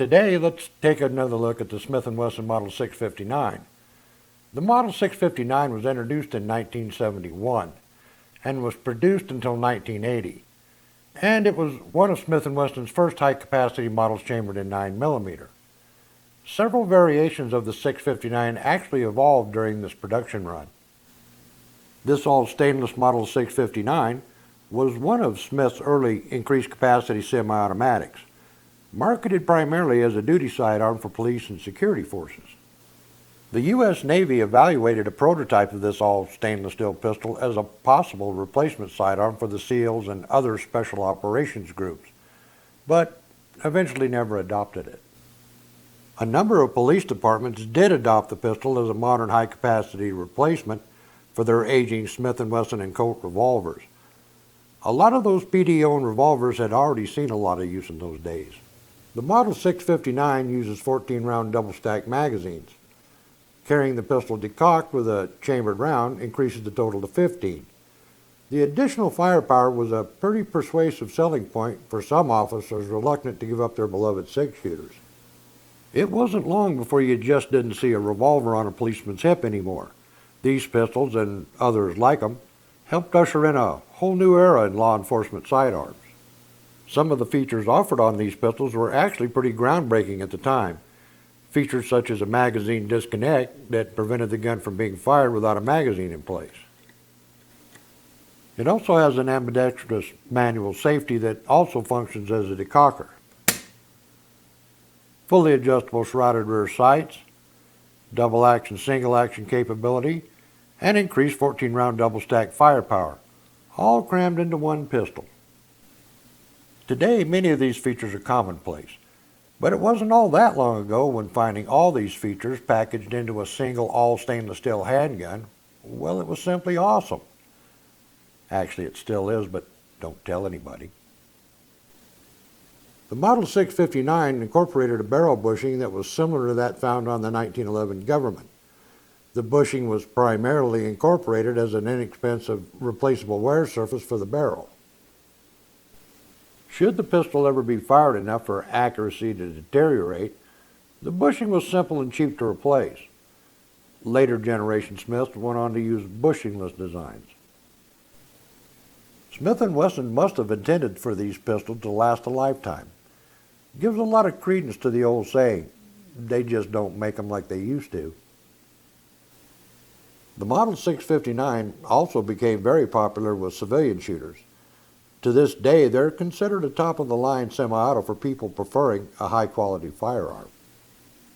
Today, let's take another look at the Smith Wesson Model 659. The Model 659 was introduced in 1971 and was produced until 1980, and it was one of Smith Wesson's first high-capacity models chambered in 9mm. Several variations of the 659 actually evolved during this production run. This all-stainless Model 659 was one of Smith's early increased-capacity semi-automatics, marketed primarily as a duty sidearm for police and security forces. The U.S. Navy evaluated a prototype of this all-stainless steel pistol as a possible replacement sidearm for the SEALs and other special operations groups, but eventually never adopted it. A number of police departments did adopt the pistol as a modern high-capacity replacement for their aging Smith & Wesson and Colt revolvers. A lot of those PD-owned revolvers had already seen a lot of use in those days. The Model 659 uses 14-round double-stack magazines. Carrying the pistol decocked with a chambered round increases the total to 15. The additional firepower was a pretty persuasive selling point for some officers reluctant to give up their beloved six-shooters. It wasn't long before you just didn't see a revolver on a policeman's hip anymore. These pistols, and others like them, helped usher in a whole new era in law enforcement sidearms. Some of the features offered on these pistols were actually pretty groundbreaking at the time. Features such as a magazine disconnect that prevented the gun from being fired without a magazine in place. It also has an ambidextrous manual safety that also functions as a decocker. Fully adjustable shrouded rear sights, double action, single action capability, and increased 14-round double-stack firepower, all crammed into one pistol. Today, many of these features are commonplace, but it wasn't all that long ago when finding all these features packaged into a single all-stainless steel handgun, well, it was simply awesome. Actually, it still is, but don't tell anybody. The Model 659 incorporated a barrel bushing that was similar to that found on the 1911 Government. The bushing was primarily incorporated as an inexpensive replaceable wear surface for the barrel. Should the pistol ever be fired enough for accuracy to deteriorate, the bushing was simple and cheap to replace. Later generation Smiths went on to use bushingless designs. Smith & Wesson must have intended for these pistols to last a lifetime. Gives a lot of credence to the old saying, they just don't make them like they used to. The Model 659 also became very popular with civilian shooters. To this day, they're considered a top-of-the-line semi-auto for people preferring a high-quality firearm.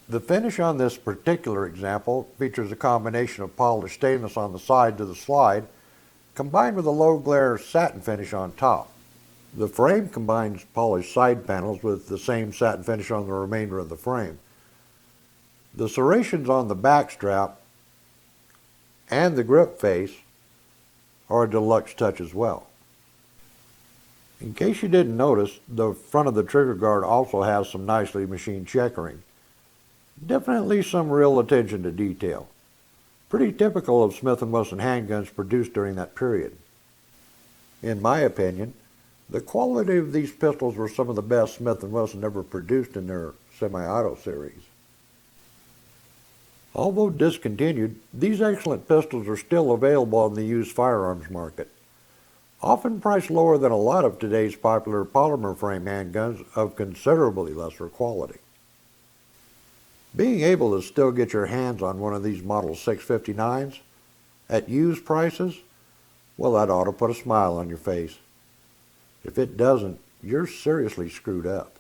The finish on this particular example features a combination of polished stainless on the sides of the slide, combined with a low-glare satin finish on top. The frame combines polished side panels with the same satin finish on the remainder of the frame. The serrations on the back strap and the grip face are a deluxe touch as well. In case you didn't notice, the front of the trigger guard also has some nicely machined checkering. Definitely some real attention to detail. Pretty typical of Smith & Wesson handguns produced during that period. In my opinion, the quality of these pistols were some of the best Smith & Wesson ever produced in their semi-auto series. Although discontinued, these excellent pistols are still available on the used firearms market, often priced lower than a lot of today's popular polymer frame handguns of considerably lesser quality. Being able to still get your hands on one of these Model 659s at used prices, well, that ought to put a smile on your face. If it doesn't, you're seriously screwed up.